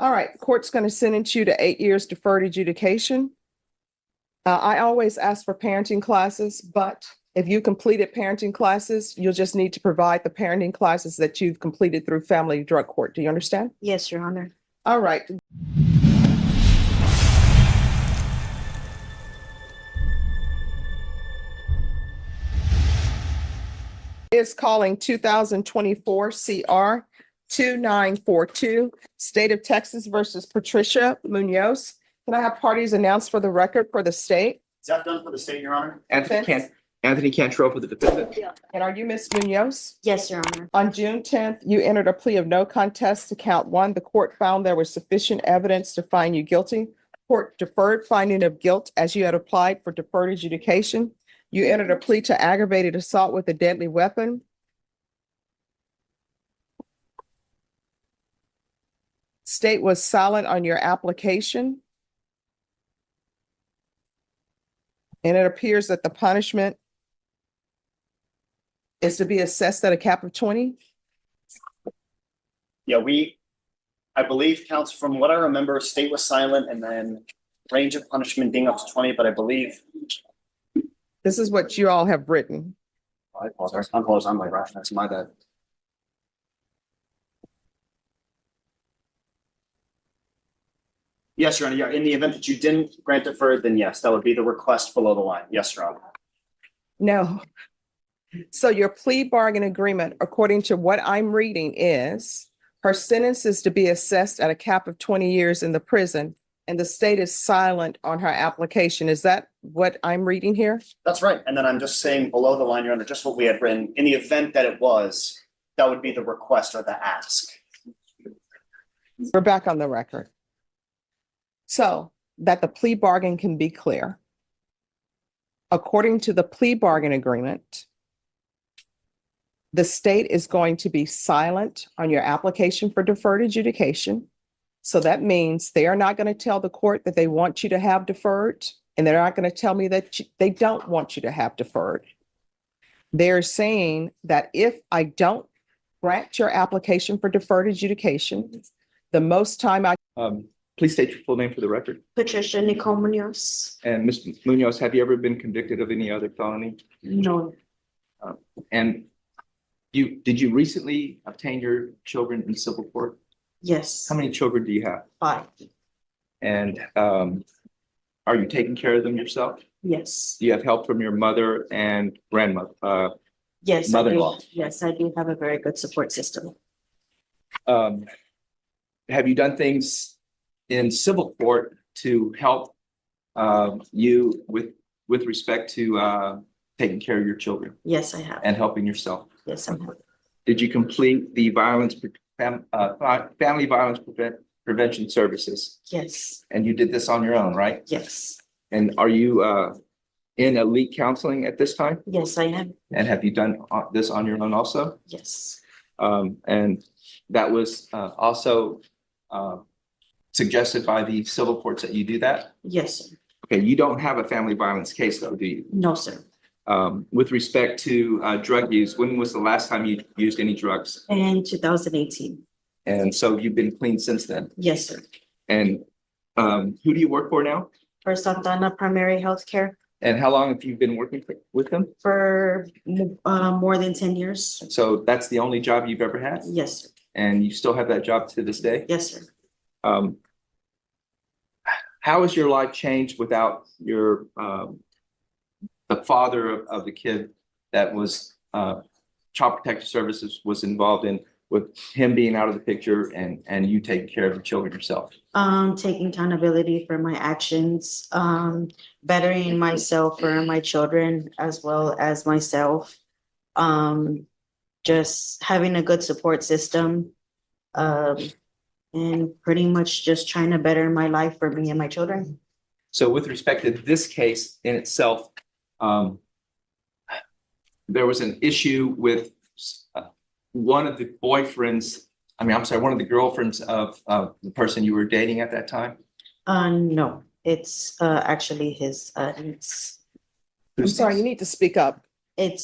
All right, court's going to sentence you to 8 years deferred adjudication. I always ask for parenting classes, but if you completed parenting classes, you'll just need to provide the parenting classes that you've completed through family drug court. Do you understand? Yes, Your Honor. All right. Is calling 2024 CR 2942, State of Texas versus Patricia Munoz. Can I have parties announced for the record for the state? Is that done for the state, Your Honor? Anthony Cantrell for the defendant. And are you Ms. Munoz? Yes, Your Honor. On June 10th, you entered a plea of no contest to count one. The court found there was sufficient evidence to find you guilty. Court deferred finding of guilt as you had applied for deferred adjudication. You entered a plea to aggravated assault with a deadly weapon. State was silent on your application. And it appears that the punishment is to be assessed at a cap of 20. Yeah, I believe counts from what I remember, state was silent and then range of punishment being up to 20, but I believe. This is what you all have written. I apologize. I'm like, Rush, that's my bad. Yes, Your Honor. Yeah, in the event that you didn't grant deferred, then yes, that would be the request below the line. Yes, Your Honor. No. So your plea bargain agreement, according to what I'm reading, is her sentence is to be assessed at a cap of 20 years in the prison, and the state is silent on her application. Is that what I'm reading here? That's right. And then I'm just saying below the line, Your Honor, just what we had written. In the event that it was, that would be the request or the ask. We're back on the record. So that the plea bargain can be clear. According to the plea bargain agreement, the state is going to be silent on your application for deferred adjudication. So that means they are not going to tell the court that they want you to have deferred, and they're not going to tell me that they don't want you to have deferred. They're saying that if I don't grant your application for deferred adjudication, the most time I Please state your full name for the record. Patricia Nicole Munoz. And Ms. Munoz, have you ever been convicted of any other felony? No. And did you recently obtain your children in civil court? Yes. How many children do you have? 5. And are you taking care of them yourself? Yes. Do you have help from your mother and grandmother? Yes. Mother-in-law. Yes, I do have a very good support system. Have you done things in civil court to help you with respect to taking care of your children Yes, I have. and helping yourself? Yes, I have. Did you complete the family violence prevention services? Yes. And you did this on your own, right? Yes. And are you in elite counseling at this time? Yes, I am. And have you done this on your own also? Yes. And that was also suggested by the civil courts that you do that? Yes, sir. Okay, you don't have a family violence case though, do you? No, sir. With respect to drug use, when was the last time you used any drugs? In 2018. And so you've been clean since then? Yes, sir. And who do you work for now? For Santana Primary Healthcare And how long have you been working with them? for more than 10 years. So that's the only job you've ever had? Yes, sir. And you still have that job to this day? Yes, sir. How has your life changed without your the father of the kid that was Child Protective Services was involved in, with him being out of the picture and you taking care of the children yourself? Taking accountability for my actions, bettering myself for my children as well as myself. Just having a good support system, and pretty much just trying to better my life for me and my children. So with respect to this case in itself, there was an issue with one of the boyfriends, one of the girlfriends of the person you were dating at that time? No, it's actually his niece. I'm sorry, you need to speak up. It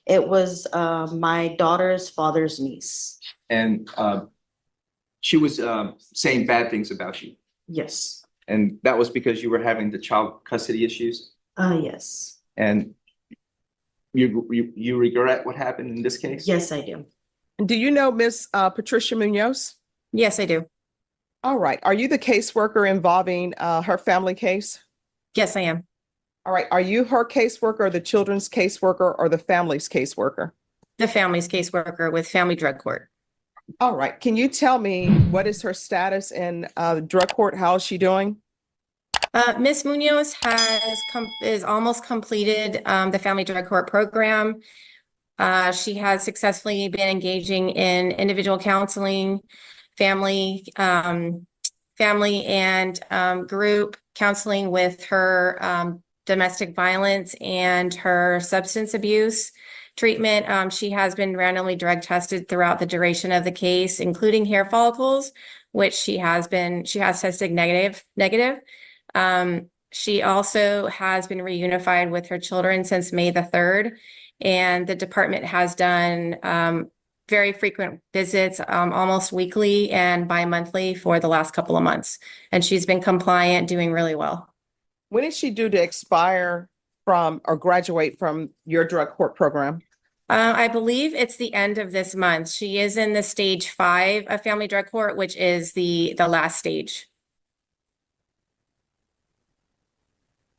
was my daughter's father's niece. And She was saying bad things about you, Yes, and that was because you were having the child custody issues, yes, and you regret what happened in this case? yes, I do. Do you know Miss Patricia Munoz? Yes, I do. All right. Are you the caseworker involving her family case? Yes, I am. All right. Are you her caseworker, or the children's caseworker, or the family's caseworker? The family's caseworker with Family Drug Court. All right. Can you tell me what is her status in drug court? How is she doing? Ms. Munoz is almost completed the Family Drug Court program. She has successfully been engaging in individual counseling, family and group counseling with her domestic violence and her substance abuse treatment. She has been randomly drug tested throughout the duration of the case, including hair follicles, which she has tested negative. She also has been reunified with her children since May the 3rd, and the department has done very frequent visits, almost weekly and bi-monthly for the last couple of months. And she's been compliant, doing really well. When is she due to expire from or graduate from your drug court program? I believe it's the end of this month. She is in the stage 5 of Family Drug Court, which is the last stage.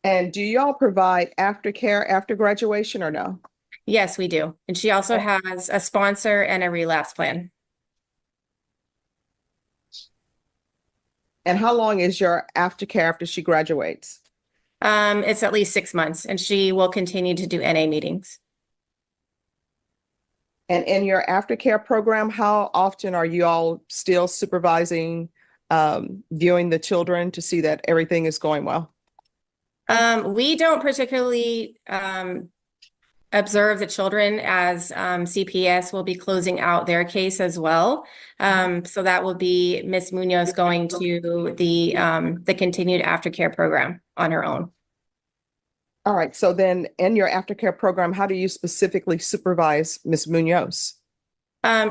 And do y'all provide aftercare after graduation or no? Yes, we do. And she also has a sponsor and a relapse plan. And how long is your aftercare after she graduates? It's at least 6 months, and she will continue to do NA meetings. And in your aftercare program, how often are you all still supervising, viewing the children to see that everything is going well? We don't particularly observe the children, as CPS will be closing out their case as well. So that will be Miss Munoz going to the continued aftercare program on her own. All right. So then in your aftercare program, how do you specifically supervise Miss Munoz?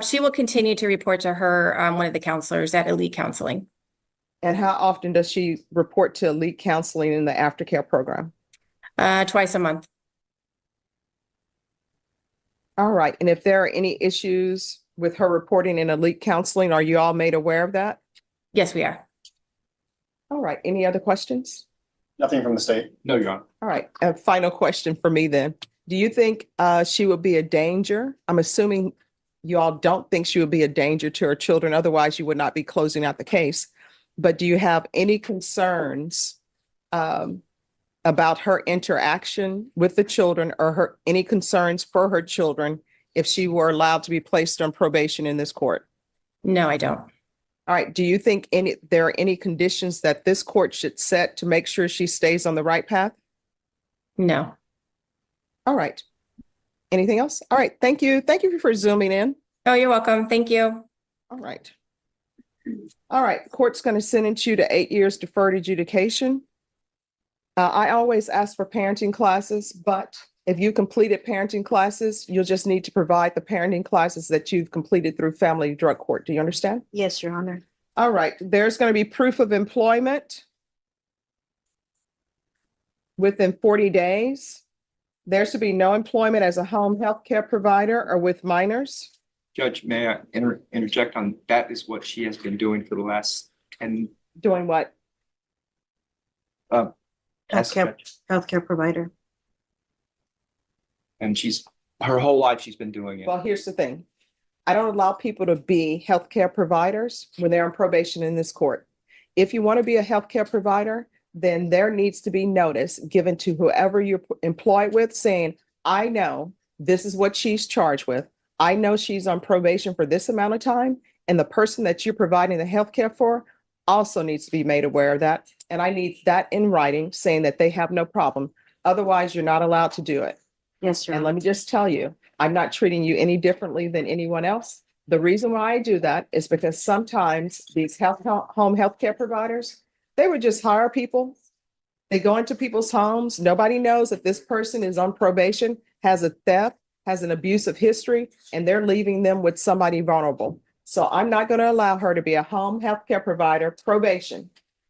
She will continue to report to her, one of the counselors at Elite Counseling. And how often does she report to elite counseling in the aftercare program? Twice a month. All right. And if there are any issues with her reporting in elite counseling, are you all made aware of that? Yes, we are. All right. Any other questions? Nothing from the state. No, Your Honor. All right. A final question for me then. Do you think she would be a danger? I'm assuming you all don't think she would be a danger to her children. Otherwise, you would not be closing out the case. But do you have any concerns about her interaction with the children, or any concerns for her children if she were allowed to be placed on probation in this court? No, I don't. All right. Do you think there are any conditions that this court should set to make sure she stays on the right path? No. All right. Anything else? All right. Thank you. Thank you for zooming in. Oh, you're welcome. Thank you. All right. All right. Court's going to sentence you to 8 years deferred adjudication. I always ask for parenting classes, but if you completed parenting classes, you'll just need to provide the parenting classes that you've completed through Family Drug Court. Do you understand? Yes, Your Honor. All right. There's going to be proof of employment within 40 days. There should be no employment as a home health care provider or with minors. Judge, may I interject on that? Is what she has been doing for the last 10. Doing what? Healthcare provider. And her whole life she's been doing it. Well, here's the thing. I don't allow people to be healthcare providers when they're on probation in this court. If you want to be a healthcare provider, then there needs to be notice given to whoever you're employed with saying, I know this is what she's charged with. I know she's on probation for this amount of time, and the person that you're providing the healthcare for also needs to be made aware of that. And I need that in writing saying that they have no problem. Otherwise, you're not allowed to do it. Yes, Your And Honor. let me just tell you, I'm not treating you any differently than anyone else. The reason why I do that is because sometimes these home healthcare providers, they would just hire people. They go into people's homes. Nobody knows if this person is on probation, has a theft, has an abusive history, and they're leaving them with somebody vulnerable. So I'm not going to allow her to be a home health care provider probation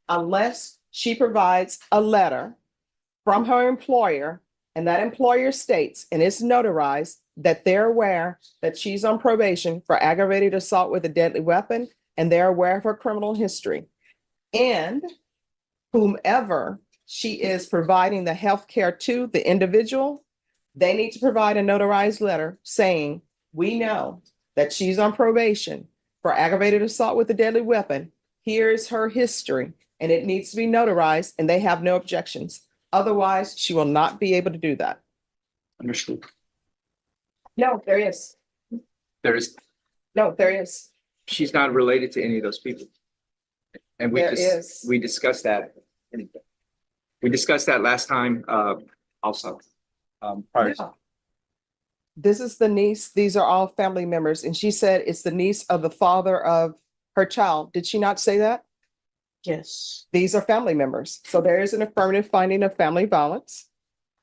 unless she provides a letter from her employer, and that employer states, and it's notarized, that they're aware that she's on probation for aggravated assault with a deadly weapon, and they're aware of her criminal history. And whomever she is providing the health care to, the individual, they need to provide a notarized letter saying, we know that she's on probation for aggravated assault with a deadly weapon. Here's her history, and it needs to be notarized, and they have no objections. Otherwise, she will not be able to do that. Understood. No, there is. There is, No, there is. she's not related to any of those people. And There is. we discussed that. We discussed that last time, also. Prior to- No. This is the niece. These are all family members. And she said it's the niece of the father of her child. Did she not say that? Yes. These are family members. So there is an affirmative finding of family violence.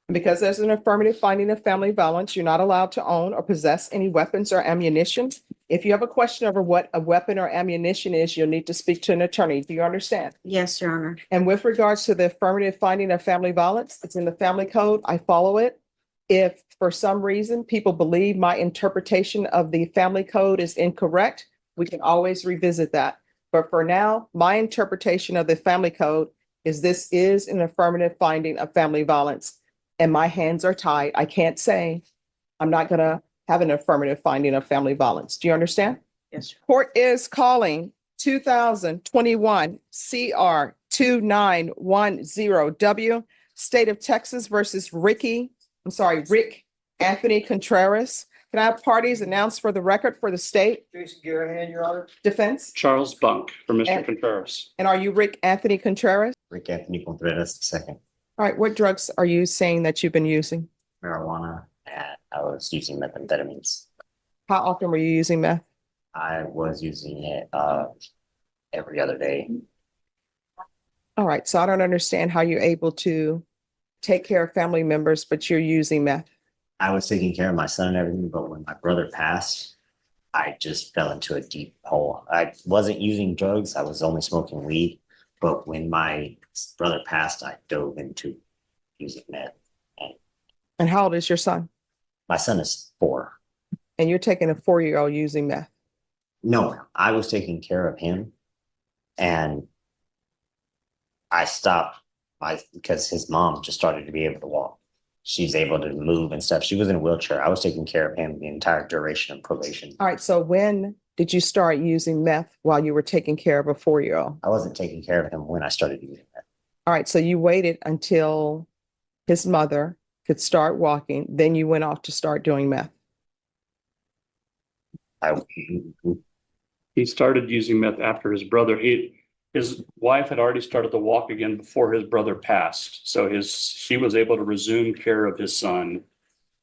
And because there's an affirmative finding of family violence, you're not allowed to own or possess any weapons or ammunition. If you have a question over what a weapon or ammunition is, you'll need to speak to an attorney. Do you understand? Yes, Your Honor. And with regards to the affirmative finding of family violence, it's in the family code. I follow it. If for some reason people believe my interpretation of the family code is incorrect, we can always revisit that. But for now, my interpretation of the family code is this is an affirmative finding of family violence. And my hands are tied. I can't say I'm not going to have an affirmative finding of family violence. Do you understand? Yes, sir. Court is calling 2021 CR 2910W, State of Texas versus Rick Anthony Contreras. Can I have parties announced for the record for the state Jason Garahan, Your Honor. defense? Charles Bunk for Mr. And- Contreras. And are you Rick Anthony Contreras? Rick Anthony Contreras II. All right, what drugs are you saying that you've been using? Marijuana, and I was using methamphetamines. How often were you using meth? I was using it every other day. All right, so I don't understand how you're able to take care of family members, but you're using meth. I was taking care of my son and everything, but when my brother passed, I just fell into a deep hole. I wasn't using drugs, I was only smoking weed. But when my brother passed, I dove into using meth. And how old is your son? My son is 4. And you're taking a 4-year-old using meth. No, I was taking care of him, and I stopped because his mom just started to be able to walk. She's able to move and stuff. She was in a wheelchair. I was taking care of him the entire duration of probation. All right, so when did you start using meth while you were taking care of a 4-year-old? I wasn't taking care of him when I started using that. All right, so you waited until his mother could start walking, then you went off to start doing meth. He started using meth after his brother. His wife had already started to walk again before his brother passed. So she was able to resume care of his son.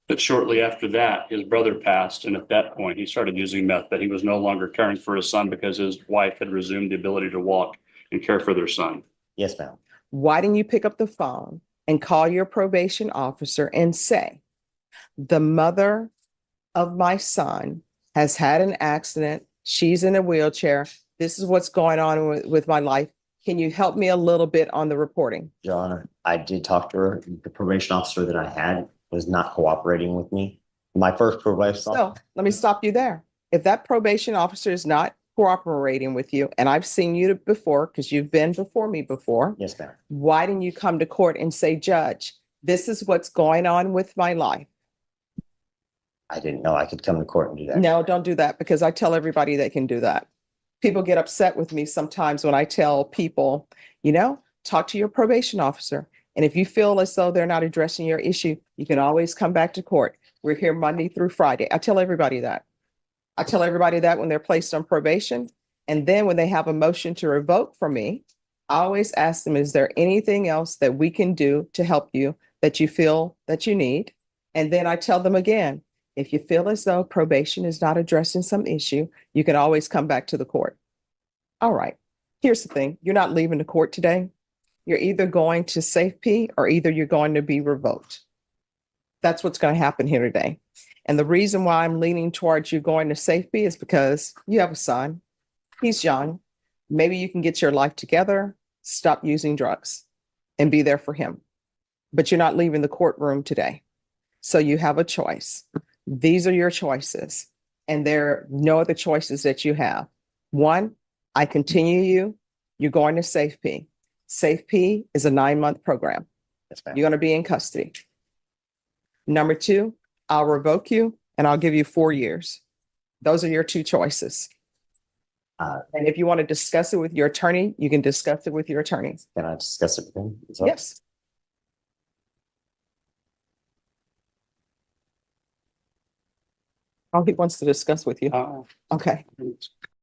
But shortly after that, his brother passed. And at that point, he started using meth, but he was no longer caring for his son because his wife had resumed the ability to walk and care for their son. Yes, ma'am. Why didn't you pick up the phone and call your probation officer and say, the mother of my son has had an accident. She's in a wheelchair. This is what's going on with my life. Can you help me a little bit on the reporting? Your Honor, I did talk to her. The probation officer that I had was not cooperating with me. My first probation officer. So let me stop you there. If that probation officer is not cooperating with you, and I've seen you before because you've been before me before, Yes, ma'am. why didn't you come to court and say, Judge, this is what's going on with my life? I didn't know I could come to court and do that. No, don't do that because I tell everybody they can do that. People get upset with me sometimes when I tell people, talk to your probation officer. And if you feel as though they're not addressing your issue, you can always come back to court. We're here Monday through Friday. I tell everybody that. I tell everybody that when they're placed on probation. And then when they have a motion to revoke from me, I always ask them, is there anything else that we can do to help you that you feel that you need? And then I tell them again, if you feel as though probation is not addressing some issue, you can always come back to the court. All right. Here's the thing. You're not leaving the court today. You're either going to safe P or either you're going to be revoked. That's what's going to happen here today. And the reason why I'm leaning towards you going to safety is because you have a son. He's young. Maybe you can get your life together, stop using drugs, and be there for him. But you're not leaving the courtroom today. So you have a choice. These are your choices. And there are no other choices that you have. One, I continue you. You're going to Safe P. Safe P is a 9-month program. Yes, ma'am. You're going to be in custody. Number two, I'll revoke you and I'll give you 4 years. Those are your two choices. And if you want to discuss it with your attorney, you can discuss it with your attorney. Can I discuss it with him? as well? Yes. Oh, he wants to discuss with you. Uh, Okay.